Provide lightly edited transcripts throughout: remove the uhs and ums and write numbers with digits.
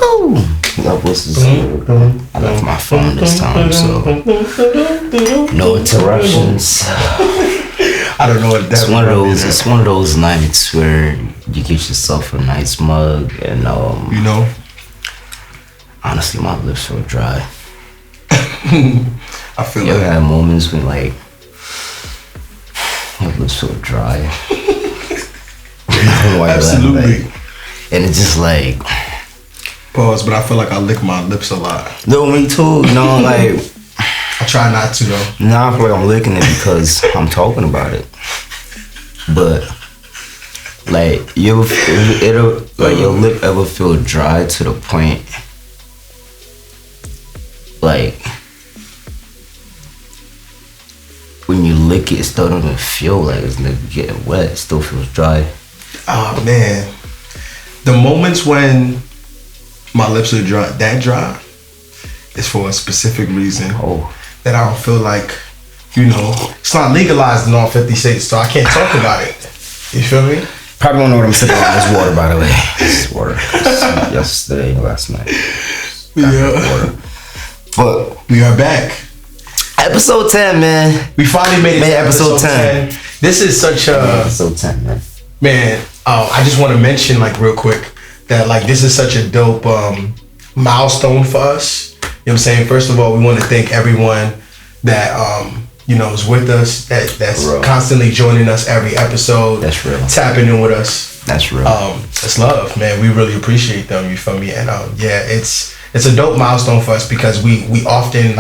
Woo! That was I left my phone this time, so no interruptions. I don't know what that's. It's one of those nights where you get yourself a nice mug, and you know. Honestly, my lips so dry. I feel you like ever had moments when like your lips so dry. Absolutely. And it's just like pause, but I feel like I lick my lips a lot. No, me too. No, like I try not to though. Nah, I feel like I'm licking it because I'm talking about it. But like your lip ever feel dry to the point like when you lick it still doesn't feel like it's getting wet, it still feels dry. Oh man. The moments when my lips are dry is for a specific reason. That I don't feel like, it's not legalized in all 50 states, so I can't talk about it. You feel me? Probably don't know what I'm sipping on. It's water, by the way. It's water. Yesterday, last night. Yeah. But we are back. Episode 10, man. We finally made it to episode 10. This is such a... Episode 10, man. Man, I just want to mention, real quick, that, this is such a dope milestone for us. You know what I'm saying? First of all, we want to thank everyone that, is with us, that's constantly joining us every episode. That's real. Tapping in with us. That's real. It's love, man. We really appreciate them, you feel me? And, it's a dope milestone for us because we often,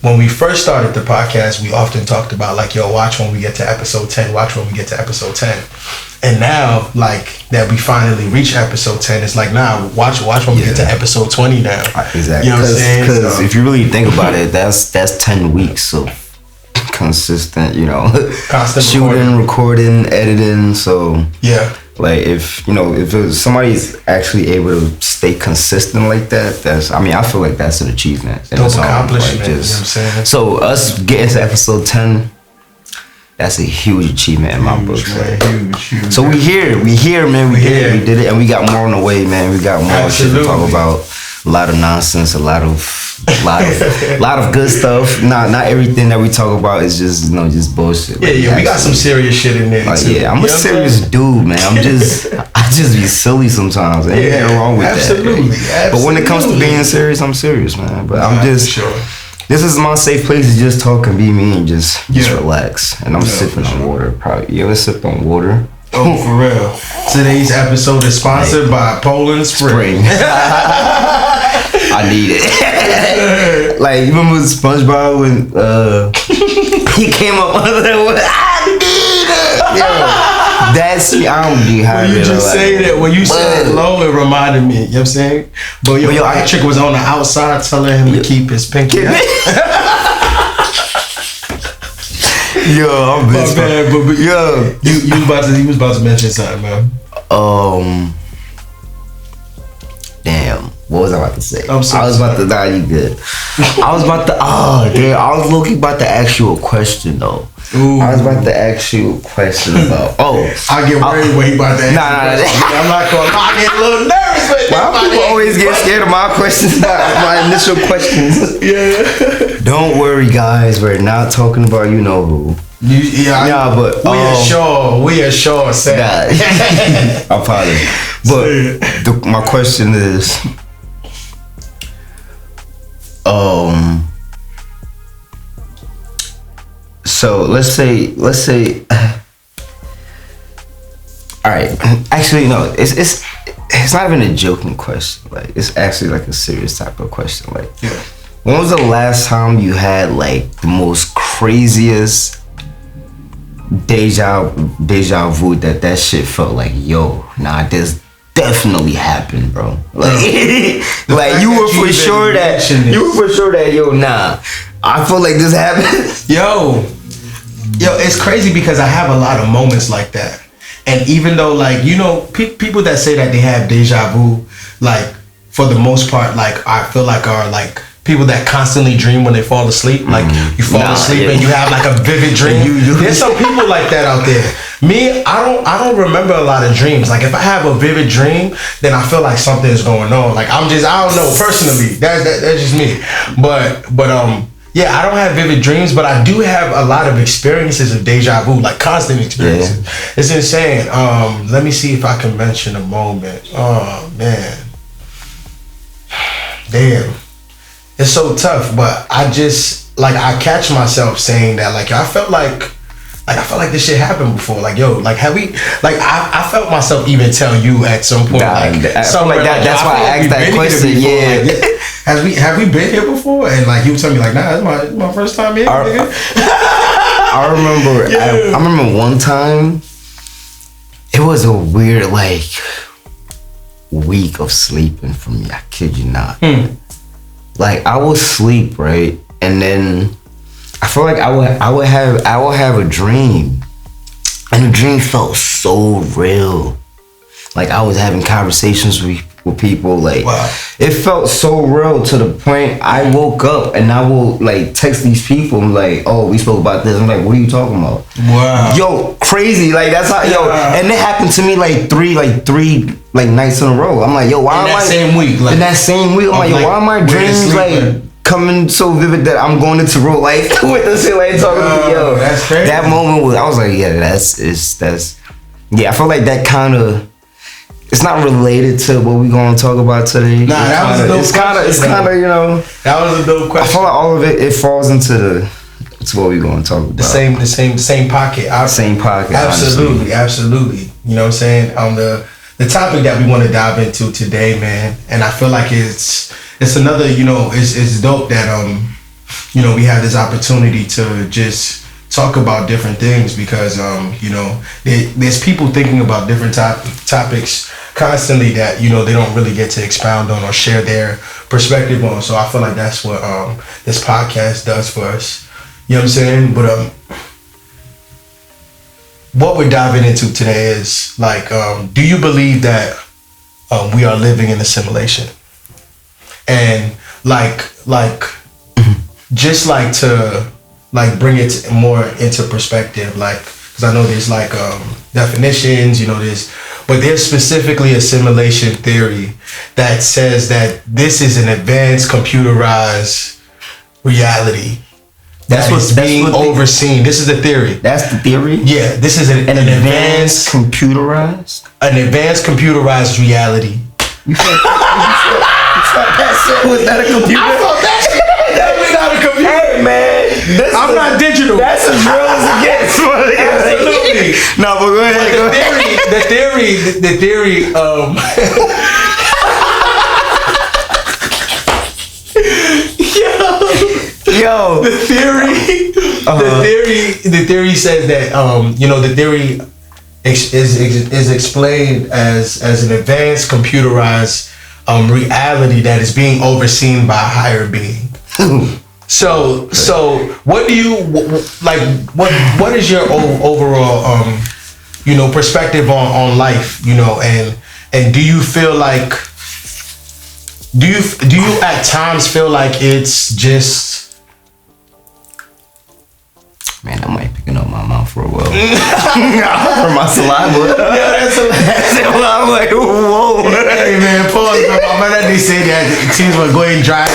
when we first started the podcast, we often talked about, watch when we get to episode 10, watch when we get to episode 10. And now, that we finally reach episode 10, it's nah, watch when we get to episode 20 now. Exactly. You know what I'm saying? Because if you really think about it, that's 10 weeks of consistent, constant shooting, recording, editing. So yeah. If somebody's actually able to stay consistent like that, I feel like that's an achievement. Dope accomplishment, you know what I'm saying? So us getting to episode 10, that's a huge achievement in my book. Huge. So we here, man. We did it, and we got more on the way, man. We got more shit to talk about. A lot of nonsense, a lot of good stuff. Not everything that we talk about is just just bullshit. We got some serious shit in there too. Yeah, I'm a serious dude, man. I just be silly sometimes. Ain't nothing wrong with that. Absolutely. But when it comes to being serious, I'm serious, man. But I'm just sure. This is my safe place to just talk and be me and just relax. And I'm sipping on water. Probably you ever sipped on water? Oh, for real. Today's episode is sponsored by Poland Spring. I need it. You remember SpongeBob when he came up under that one? I need it. Yo, that's me. I don't dehydrated. When you said it low, it reminded me. You know what I'm saying? But Patrick was on the outside telling him to keep his pinky up. Yo, I'm bitch. But you was about to mention something, man. Damn. What was I about to say? I'm sorry. I was about to die. You good? I was low-key about to ask you a question though. Ooh. I was about to ask you a question about. I get worried when he about to ask. Nah. I'm not gonna. I get a little nervous. Why people always get scared of my questions? My initial questions. Yeah. Don't worry, guys. We're not talking about who. But we are sure, Sam. I'm probably. But my question is, so let's say, all right. Actually, no. It's not even a joking question. It's actually a serious type of question. When was the last time you had the most craziest deja vu that shit felt this definitely happened, bro? You were for sure that I feel like this happened. Yo, it's crazy because I have a lot of moments like that. And even though people that say that they have deja vu, for the most part, I feel are people that constantly dream when they fall asleep. You fall asleep and you have a vivid dream. There's some people like that out there. Me, I don't remember a lot of dreams. Like if I have a vivid dream, then I feel like something is going on. Like I don't know personally. That's just me. But yeah, I don't have vivid dreams, but I do have a lot of experiences of deja vu, like constant experiences. Yeah. It's insane. Let me see if I can mention a moment. Oh man, damn, it's so tough. But I just I catch myself saying that I felt like this shit happened before. Like, yo, like have we I felt myself even tell you at some point somewhere like that. That's why I asked that question. Yeah. Have we been here before? And you would tell me nah, it's my first time here. I remember I remember one time it was a weird week of sleeping for me. I kid you not. I would sleep, right? And then I feel like I would have a dream, and the dream felt so real. I was having conversations with people. Wow. It felt so real to the point I woke up and I will text these people. I'm like, oh, we spoke about this. I'm like, what are you talking about? Wow. Yo, crazy. That's how. Yo, and it happened to me three nights in a row. I'm like, yo, why am I in that same week? I'm like, yo, why are my dreams coming so vivid that I'm going into real life with this shit talking to me, yo. That's crazy. That moment I was like, yeah, that's I feel like that kind of, it's not related to what we're going to talk about today. Nah, that was a dope question. It's kind of, that was a dope question. I feel like all of it falls into what we're going to talk about. The same pocket. Same pocket. Absolutely, honestly. You know what I'm saying? On the topic that we want to dive into today, man, and I feel like it's another, it's dope that we have this opportunity to just talk about different things because there's people thinking about different topics constantly that they don't really get to expound on or share their perspective on. So I feel like that's what this podcast does for us. You know what I'm saying? But what we're diving into today is do you believe that we are living in a simulation? And just to bring it more into perspective, because I know there's definitions, but there's specifically a simulation theory that says that this is an advanced computerized reality that's being overseen. This is the theory. That's the theory? Yeah, this is an advanced computerized? An advanced computerized reality. You felt that shit? Was that a computer? I felt that shit. Definitely not a computer. Hey, man. I'm not digital. That's as real as it gets. Absolutely. No, but go ahead. The theory. Yo. The theory says that the theory is explained as an advanced computerized reality that is being overseen by a higher being. So what do you what is your overall perspective on life, and do you feel like do you at times feel like it's just, man, I might picking up my mouth for a while. For my saliva. Yeah, that's it. I'm like, whoa. Hey man, pause. My mother did say that teams were going dry.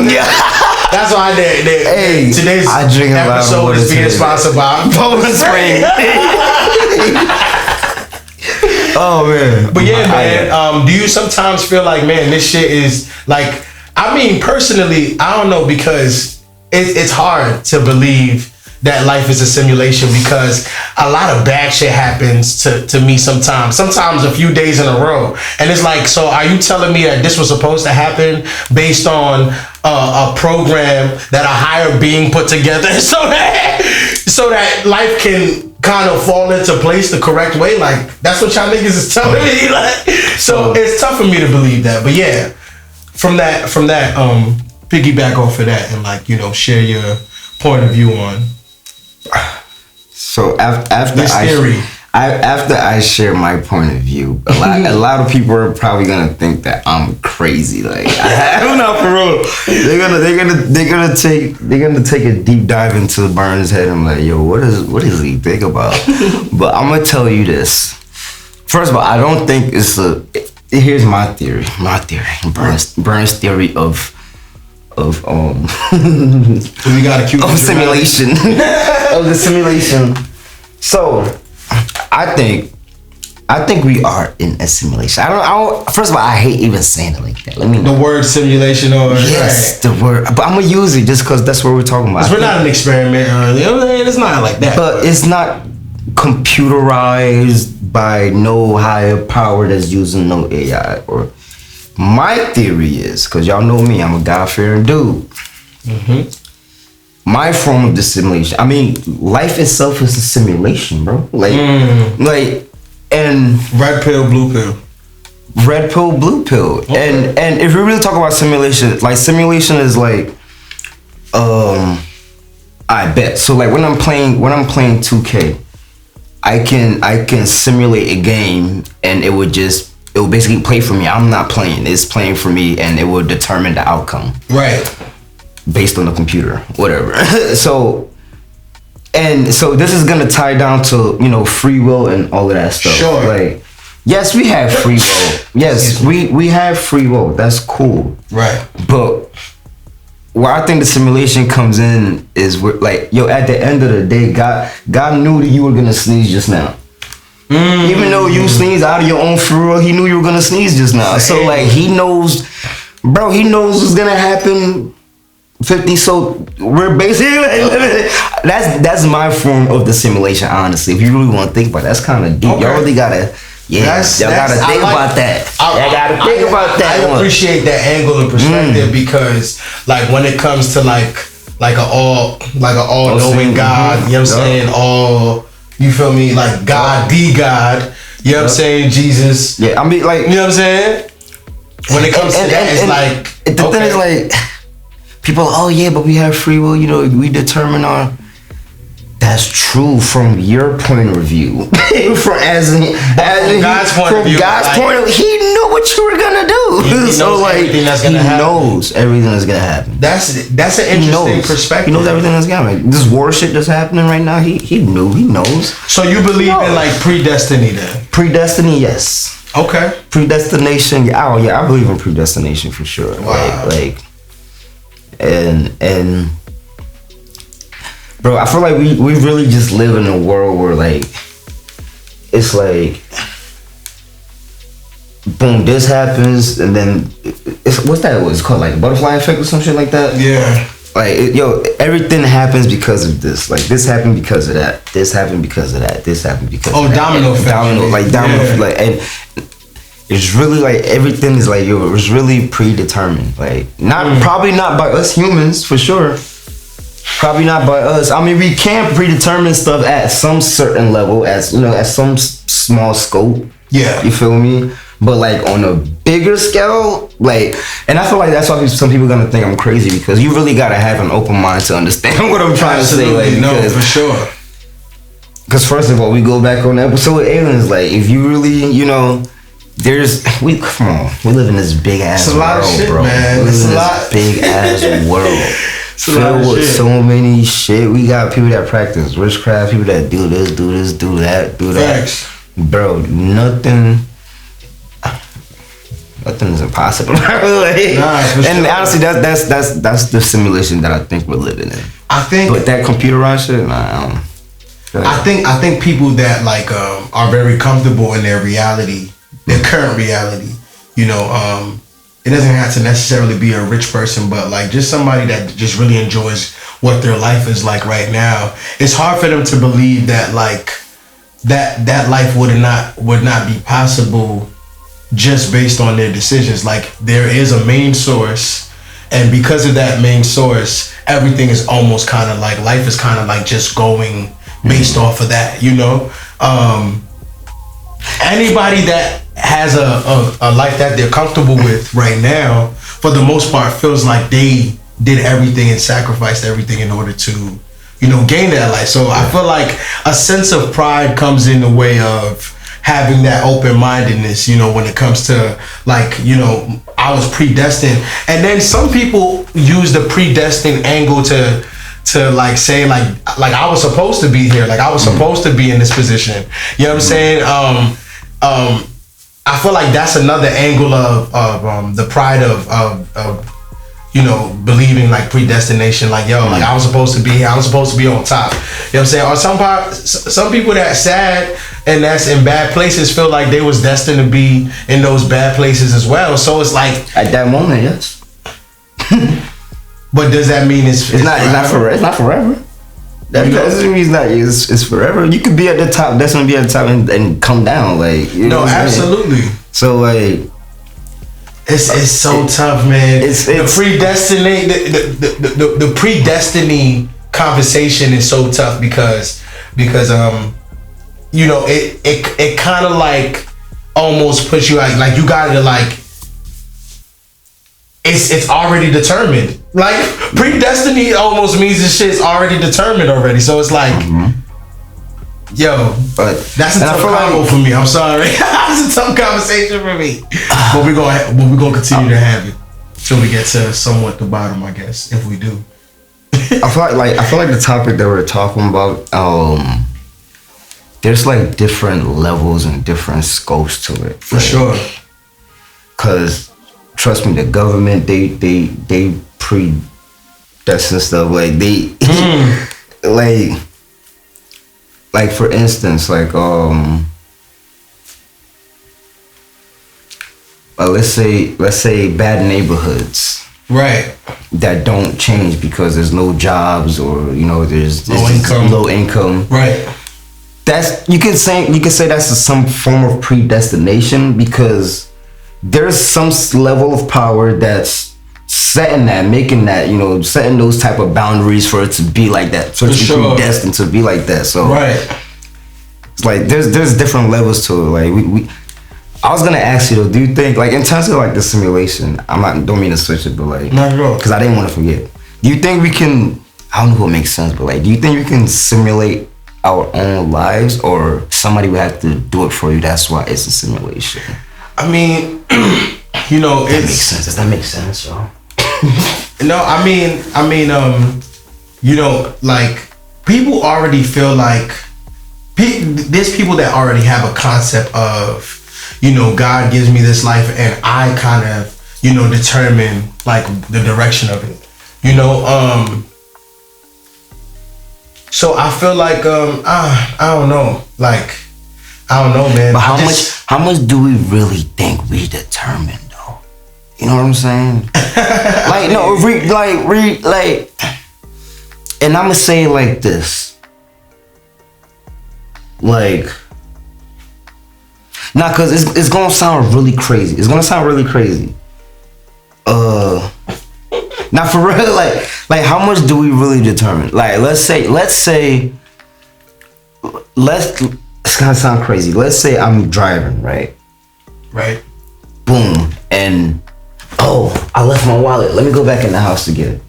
Yeah. That's why today's episode is being sponsored by Poland Spring. Oh man. But yeah, man. Do you sometimes feel like, man, this shit is personally, I don't know, because it's hard to believe that life is a simulation because a lot of bad shit happens to me sometimes a few days in a row, and it's so are you telling me that this was supposed to happen based on a program that a higher being put together so that life can kind of fall into place the correct way? That's what y'all niggas is telling me. So it's tough for me to believe that. But yeah, from that piggyback off of that and share your point of view on. So after this theory. after I share my point of view, a lot of people are probably gonna think that I'm crazy. Like I don't know, for real. They're gonna take a deep dive into Burns' head. I'm like, yo, what does he think about? But I'm gonna tell you this. First of all, I don't think it's a. Here's my theory. Burns' theory of we got a cue of simulation of the simulation. So I think we are in a simulation. I don't. First of all, I hate even saying it like that. Let me know. The word simulation, or yes, right. The word. But I'm gonna use it just because that's what we're talking about. We're not an experiment. It's not like that. But it's not computerized by no higher power that's using no AI. Or my theory is, because y'all know me, I'm a God-fearing dude. Mm-hmm. My form of the simulation. I mean, life itself is a simulation, bro. And red pill, blue pill. Red pill, blue pill. Okay. And if we really talk about simulation, like simulation is like, I bet. So like when I'm playing 2K, I can simulate a game and it would basically play for me. I'm not playing. It's playing for me, and it will determine the outcome. Right. Based on the computer, whatever. So this is gonna tie down to free will and all of that stuff. Sure. Like, yes, we have free will. Yes, we have free will. That's cool. Right. But where I think the simulation comes in is like, at the end of the day, God knew that you were gonna sneeze just now. Even though you sneezed out of your own free will, he knew you were gonna sneeze just now. So like he knows what's gonna happen. 50. So we're basically that's my form of the simulation. Honestly, if you really want to think about it, that's kind of deep. Okay. Y'all really gotta think about that. I gotta think about that. I appreciate that angle and perspective because, like, when it comes to like an all knowing God, you know what I'm saying? All, you feel me? Like God, the God, you know what I'm saying? Jesus. Yeah, I mean, like, you know what I'm saying? When it comes to that, it's like the thing is like. People, but we have free will, we determine our. That's true from your point of view. from God's point of view. He knew what you were gonna do. He knows everything that's gonna happen. He knows everything that's gonna happen. That's an interesting perspective. He knows everything that's gonna happen. This war shit that's happening right now, he knows. So you believe in like predestiny then? Predestiny, yes. Okay. Predestination, yeah. I believe in predestination for sure. Wow. Like and bro, I feel like we really just live in a world where like it's like boom, this happens and then it's what's that? It's called like butterfly effect or some shit like that. Yeah. Like everything happens because of this. Like this happened because of that. This happened because of that. This happened because of that. Domino effect. Domino, like, and it's really like everything is like it was really predetermined. Like probably not by us humans for sure. Probably not by us. I mean, we can predetermine stuff at some certain level, at some small scope. Yeah, you feel me? But like on a bigger scale, like, and I feel like that's why some people are gonna think I'm crazy because you really gotta have an open mind to understand what I'm trying to say. Like, no, for sure. Because first of all, we go back on the episode with aliens. Like, if you really, come on, we live in this big ass world, lot of shit, bro. Man. We live in this big ass world filled with so many shit. We got people that practice witchcraft, people that do this, do that. Facts. Bro, nothing is impossible. And honestly, that's the simulation that I think we're living in. But that computerized shit, I don't. I think people that like are very comfortable in their reality, their current reality. It doesn't have to necessarily be a rich person, but like just somebody that just really enjoys what their life is like right now. It's hard for them to believe that like that life would not be possible just based on their decisions. Like there is a main source, and because of that main source, everything is almost kind of like life is kind of like just going based off of that. Anybody that has a life that they're comfortable with right now, for the most part, feels like they did everything and sacrificed everything in order to gain that life. So I feel like a sense of pride comes in the way of having that open-mindedness, when it comes to like, I was predestined. And then some people use the predestined angle to like say like I was supposed to be here, like I was supposed to be in this position. You know what I'm saying? I feel like that's another angle of the pride of believing like predestination, like like I was supposed to be here, I was supposed to be on top. You know what I'm saying? Or some people that's sad and that's in bad places feel like they was destined to be in those bad places as well. So it's like at that moment, yes. But does that mean it's not forever? It's not forever. That doesn't mean it's forever. You could be at the top, destined to be at the top and come down, like no, absolutely. So like. It's so tough, man. It's the predestiny conversation is so tough because it kind of like almost puts you like you gotta like it's already determined. Like predestiny almost means this shit's already determined already. So it's like. Yo, but that's a tough combo for me. I'm sorry, it's a tough conversation for me. But we're gonna continue to have it till we get to somewhat the bottom, I guess, if we do. I feel like the topic that we're talking about, there's like different levels and different scopes to it. For sure. Cause trust me, the government they predestine stuff like they like for instance, like let's say bad neighborhoods, right? That don't change because there's no jobs or there's low income, right? That's you can say that's some form of predestination because there's some level of power that's setting those type of boundaries for it to be like that, so it's predestined to be like that. So right, it's like there's different levels to it. Like I was gonna ask you though, do you think like in terms of like the simulation, don't mean to switch it, but like not at all, because I didn't want to forget. Do you think we can? I don't know if it makes sense, but like, do you think we can simulate our own lives, or somebody would have to do it for you? That's why it's a simulation. I mean, that makes sense. Does that make sense, y'all? No, I mean, like people already feel like there's people that already have a concept of, God gives me this life and I kind of, determine like the direction of it, so I feel like, I don't know, like, I don't know, man. But how much do we really think we determine? You know what I'm saying? Like, no, and I'ma say it like this. Like, cause it's gonna sound really crazy. It's gonna sound really crazy. Now for real, like how much do we really determine? Like, let's say, it's gonna sound crazy. Let's say I'm driving, right? Right. Boom, and I left my wallet. Let me go back in the house to get it.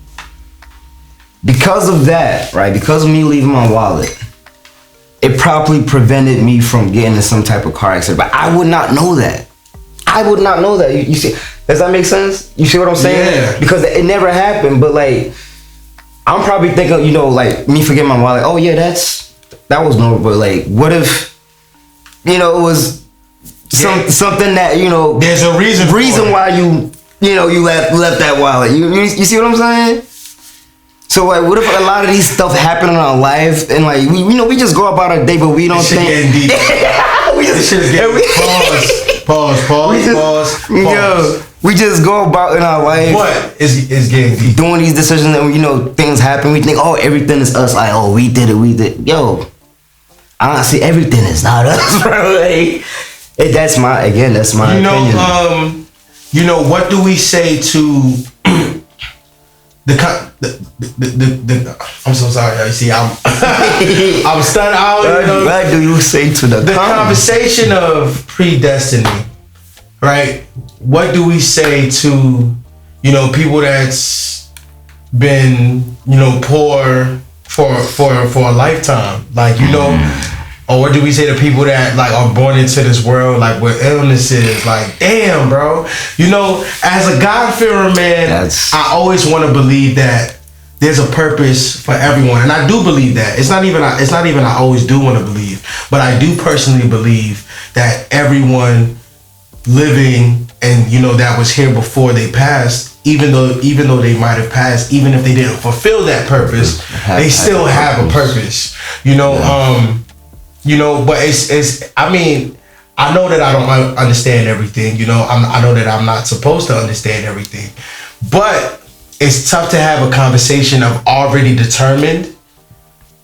Because of that, right? Because of me leaving my wallet, it probably prevented me from getting in some type of car accident. But I would not know that. You see, does that make sense? You see what I'm saying? Yeah. Because it never happened. But like, I'm probably thinking, like me forgetting my wallet. Oh yeah, that was normal. But like, what if, it was something that there's a reason why you left that wallet. You see what I'm saying? So like, what if a lot of these stuff happen in our life and like we just go about our day, but we don't think. Pause. We just go about in our life. What is getting deep? Doing these decisions and things happen. We think, everything is us. Like, we did it. Yo, honestly, everything is not us, bro. Like, that's my opinion. What do we say to the I'm so sorry. You see, I'm stunned out. What do you say to the conversation of predestiny? Right? What do we say to people that's been poor for a lifetime. Like, you know, or what do we say to people that like are born into this world like with illnesses? Like, damn, bro. You know, as a God-fearing man, I always want to believe that there's a purpose for everyone, and I do believe that. It's not even I always do want to believe, but I do personally believe that everyone living and, you know, that was here before they passed, even though they might have passed, even if they didn't fulfill that purpose, they still have a purpose. You know, you know, but it's I mean, I know that I don't understand everything. You know, I know that I'm not supposed to understand everything, but it's tough to have a conversation of already determined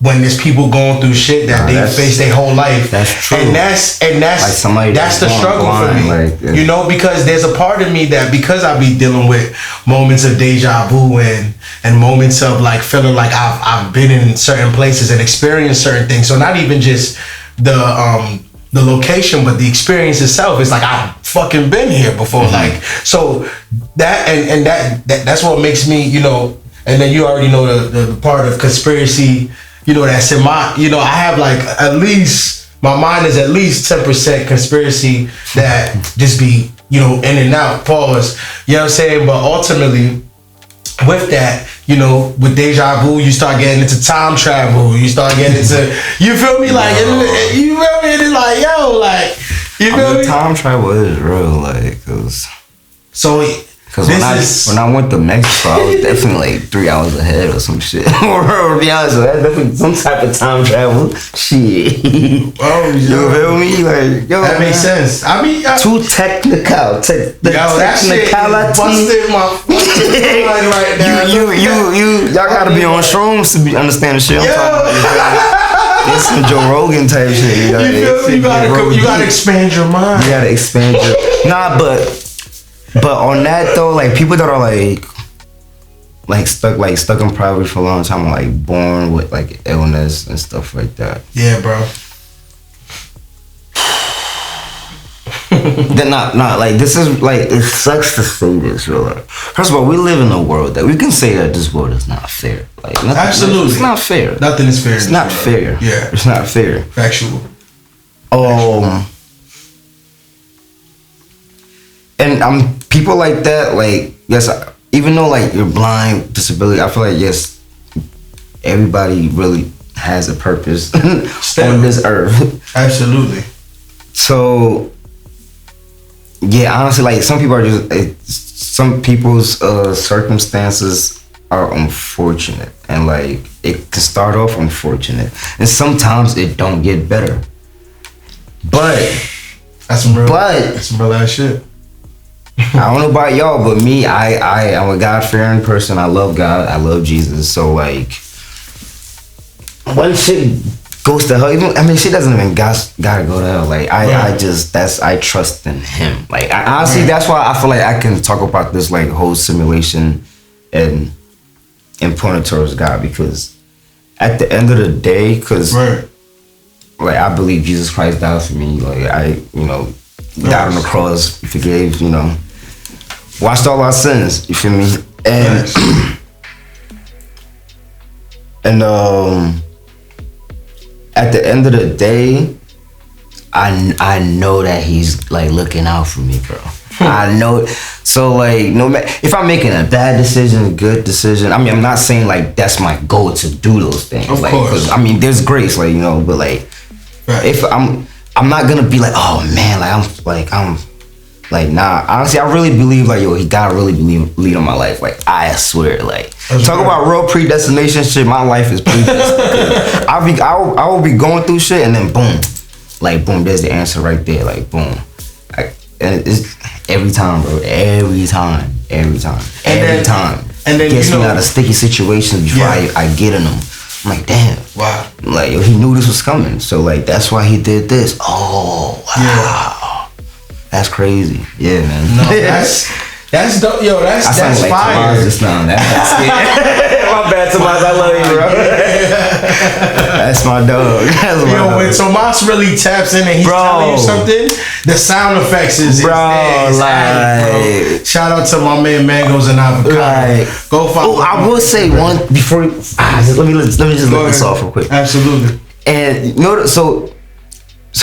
when there's people going through shit that they face their whole life. That's true. And that's like that's the struggle for me. Like, you know, because there's a part of me that, because I be dealing with moments of deja vu and moments of like feeling like I've been in certain places and experienced certain things. So not even just the location, but the experience itself. It's like I've fucking been here before. Like, so that and that's what makes me, you know. And then you already know the part of conspiracy. You know, that's in my, you know, I have like at least, my mind is at least 10% conspiracy that just be, you know, in and out, pause. You know what I'm saying? But ultimately, with that, you know, with deja vu, you start getting into time travel. You start getting into, you feel me? Like, you feel me? It's like, yo, like, you feel me? Time travel is real, like, cause. So, Because when I went to Mexico, I was definitely like 3 hours ahead or some shit. To be honest, that's definitely some type of time travel. Shit. Oh, you feel me? Like, yo, that makes sense. I mean, too technical. That shit busted my fucking mind right now. Y'all gotta be on shrooms to understand the shit I'm talking about. It's some Joe Rogan type shit. You gotta expand your mind. You gotta expand your But on that though, like people that are like stuck in poverty for a long time, like born with like illness and stuff like that. Yeah, bro. They're not like, this is like, it sucks to say this, real. First of all, we live in a world that we can say that this world is not fair. Like absolutely, it's not fair. Nothing is fair. It's not fair. Yeah, it's not fair. Factual. And people like that, like, yes, even though like you're blind, disability, I feel like yes, everybody really has a purpose on this earth. Absolutely. So yeah, honestly, like some people are just some people's circumstances are unfortunate, and like it can start off unfortunate, and sometimes it don't get better. But that's some real ass shit. I don't know about y'all, but me, I am a God-fearing person. I love God. I love Jesus. So like, when shit goes to hell, shit doesn't even gotta go to hell. Like I trust in Him. Like honestly, that's why I feel like I can talk about this like whole simulation and pointing towards God, because at the end of the day, like I believe Jesus Christ died for me. Like died on the cross, forgave, washed all our sins, you feel me? And and at the end of the day, I know that He's like looking out for me, bro. I know. So like, no matter if I'm making a bad decision, a good decision, I'm not saying like that's my goal to do those things. Of like, course. There's grace, like, but like, if I'm not gonna be like, oh man, I'm nah. Honestly, I really believe like, God really lead on my life. Like, I swear, like, talk about real predestination shit. My life is predestined. I will be going through shit, and then boom, there's the answer right there. Like, boom, and it's every time, bro. Every time. And then gets me out of sticky situations before I get in them. I'm like, damn. Wow. Like, He knew this was coming. So, like, that's why He did this. Oh, wow. Yeah. That's crazy. Yeah, man. No, that's dope. Yo, that's like fire. Tomas just now. That's my bad, Tomas. I love you, bro. That's my dog. That's my dog. When Tomas really taps in and he's telling you something, the sound effects is there. It's added, bro. Shout out to my man Mangoes and Avocado. Go follow. Oh, I will say one before. Let me just let this off real quick. Absolutely. And you know, so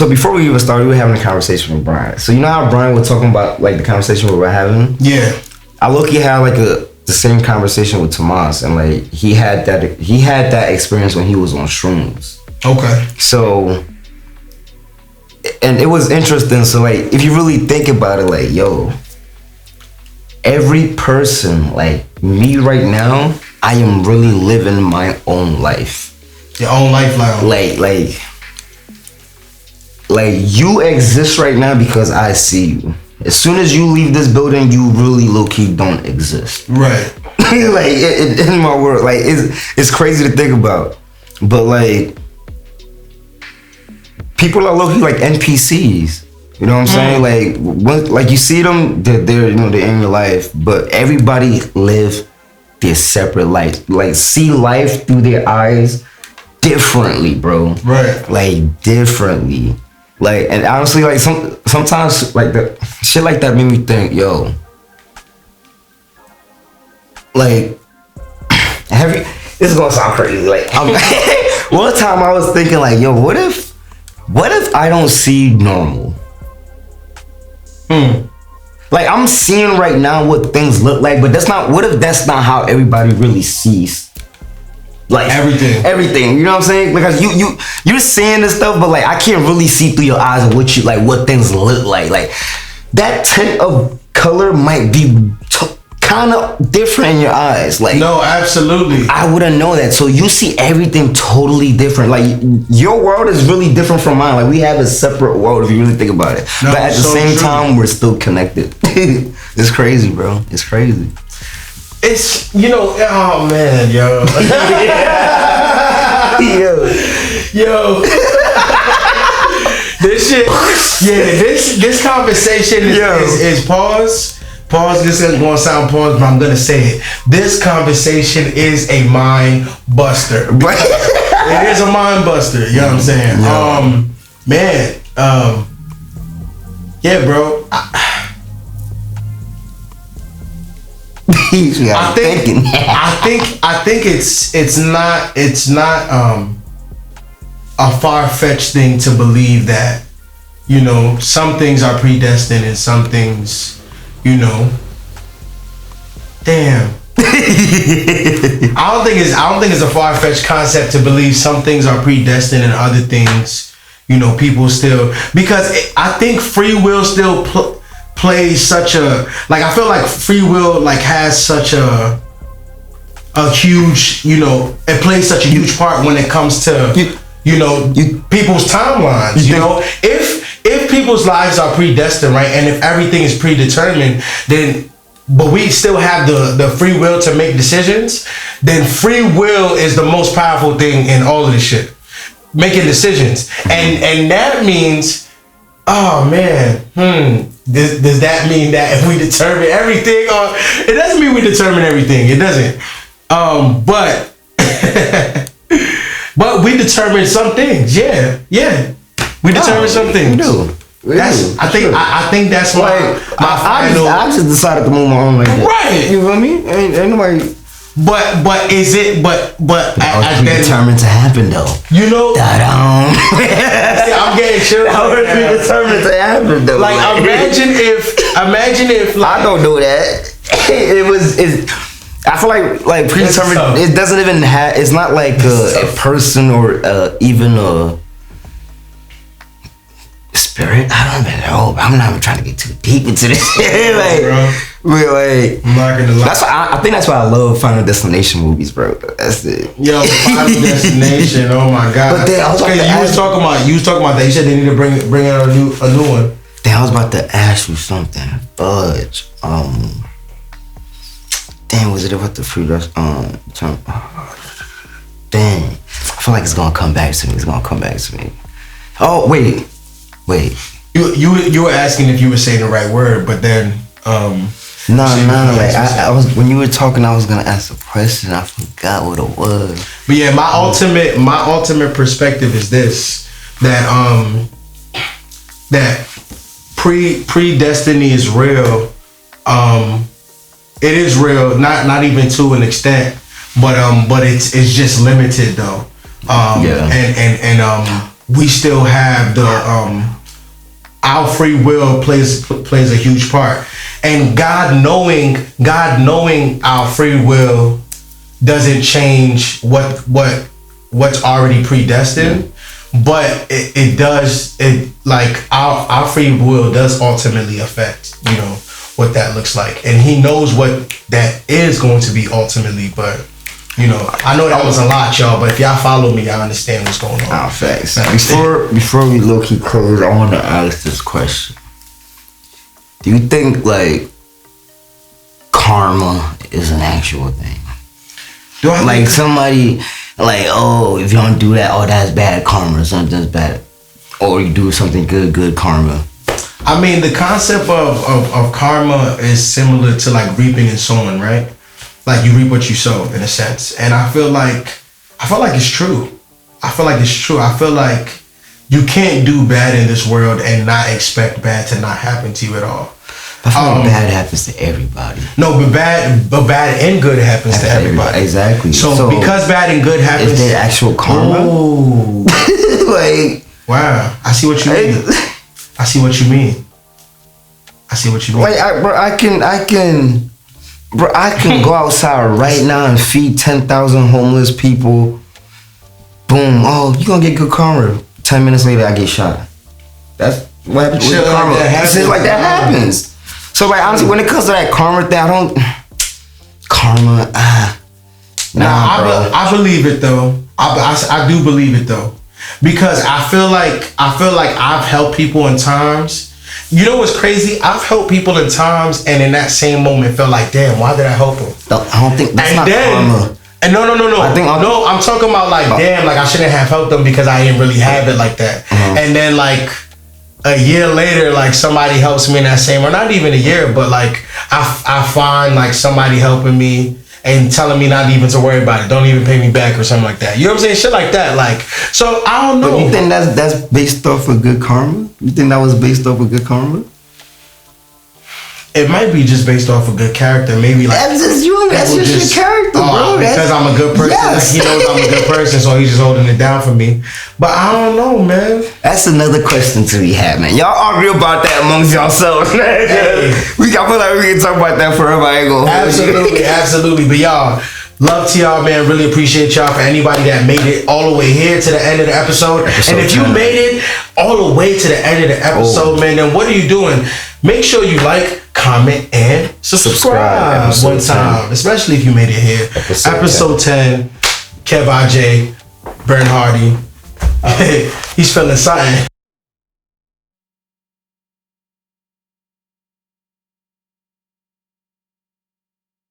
before we even started, we were having a conversation with Brian. So you know how Brian was talking about like the conversation we were having? Yeah. I low-key had like the same conversation with Tomas, and like he had that experience when he was on shrooms. Okay. So, and it was interesting. So like, if you really think about it, like, yo, every person, like me right now, I am really living my own life. Your own lifeline. Like you exist right now because I see you. As soon as you leave this building, you really low-key don't exist. Right. Like in my world, like it's crazy to think about, but like people are low-key like NPCs. You know what I'm saying? Like when, like you see them, they're you know they're in your life, but everybody live their separate life. Like see life through their eyes differently, bro. Right. Like differently. Like, and honestly, like sometimes like the shit like that made me think, yo, like, this is gonna sound crazy. Like, one time I was thinking, like, yo, what if I don't see normal? Like, I'm seeing right now what things look like, but what if that's not how everybody really sees? Like everything, you know what I'm saying? Because you're seeing this stuff, but like I can't really see through your eyes of what things look like. Like that tint of color might be kind of different in your eyes. Like no, absolutely. I wouldn't know that. So you see everything totally different. Like your world is really different from mine. Like we have a separate world if you really think about it. No, but at the same time, we're still connected. It's crazy, bro. It's crazy. It's, you know, oh man, yo. Yo. This shit, this conversation is pause. This isn't gonna sound pause, but I'm gonna say it. This conversation is a mind buster. It is a mind buster, you know what I'm saying? Yeah, bro. I think it's not a far-fetched thing to believe that, you know, some things are predestined and some things, you know, damn. I don't think it's a far-fetched concept to believe some things are predestined and other things, you know, people still, because I think free will still plays such a, like, I feel like free will like has such a huge, you know, it plays such a huge part when it comes to people's timelines. You know, if people's lives are predestined, right, and if everything is predetermined, then but we still have the free will to make decisions, then free will is the most powerful thing in all of this shit, making decisions. And that means, oh man, does that mean that if we determine everything, or it doesn't mean we determine everything, it doesn't, but but we determine some things. We determine some things. We do. I think that's why I just decided to move my own like that. Right. You feel me? Ain't nobody. But is it? But I was determined to happen though. You know. See, I'm getting chills. I was determined to happen though. Like imagine if like, I don't do that. I feel like predetermined. It doesn't even have. It's not like a person or even a spirit. I don't even know. I'm not even trying to get too deep into this. Like, I'm not gonna lie. That's why I think that's why I love Final Destination movies, bro. That's it. Yo, Final Destination. Oh my god. But then I was you was talking about that. You said they need to bring out a new one. Damn, I was about to ask you something. Fudge. Damn, was it about the free term? Dang. I feel like it's gonna come back to me. Oh wait. You were asking if you were saying the right word, but then No. Like I was when you were talking, I was gonna ask a question. I forgot what it was. But yeah, my ultimate perspective is this: that predestiny is real. It is real, not even to an extent, but it's just limited though. And we still have the our free will plays a huge part, and God knowing our free will doesn't change what's already predestined, but it does like our free will does ultimately affect what that looks like, and He knows what that is going to be ultimately, but. I know that was a lot, y'all, but if y'all follow me, y'all understand what's going on. Facts. Before we low-key close, I want to ask this question. Do you think, like, karma is an actual thing? Do I like somebody, like, oh, if you don't do that, oh, that's bad karma, something's bad. Or you do something good karma. I mean, the concept of karma is similar to, like, reaping and sowing, right? Like you reap what you sow, in a sense, and I feel like it's true. I feel like you can't do bad in this world and not expect bad to not happen to you at all. I feel like bad happens to everybody. No, but bad and good happens to everybody. Exactly. So because bad and good happens, is there actual karma? Oh, like wow! I see what you mean. I see what you mean. Like I can go outside right now and feed 10,000 homeless people. Boom. Oh, you gonna get good karma. 10 minutes later, I get shot. That's what happens with karma. Shit like that happens. So, like, honestly, when it comes to that karma thing, I don't... Karma, Nah, bro. I believe it, though. I do believe it, though. Because I feel like I've helped people in times... You know what's crazy? I've helped people in times, and in that same moment, felt like, damn, why did I help them? I don't think that's not karma. And no. I'm talking about like, damn, like I shouldn't have helped them because I didn't really have it like that. Mm-hmm. And then like a year later, like somebody helps me in that same, or not even a year, but like I find like somebody helping me and telling me not even to worry about it. Don't even pay me back or something like that. You know what I'm saying? Shit like that. Like, so I don't know. But you think that's based off of good karma? You think that was based off of good karma? It might be just based off of good character. Maybe like that's just you. That's just your character, bro. Because I'm a good person. Yes. Like, he knows I'm a good person, so he's just holding it down for me. But I don't know, man. That's another question to be had, man. Y'all argue about that amongst yourselves, man. Hey. I feel like we can talk about that forever. I ain't gonna absolutely. But y'all, love to y'all, man. Really appreciate y'all. For anybody that made it all the way here to the end of the episode and if you made it all the way to the end of the episode, man, then what are you doing? Make sure you like, comment, and subscribe one time. Especially if you made it here. Episode 10. Kev IJ, Bern Hardy. He's feeling something.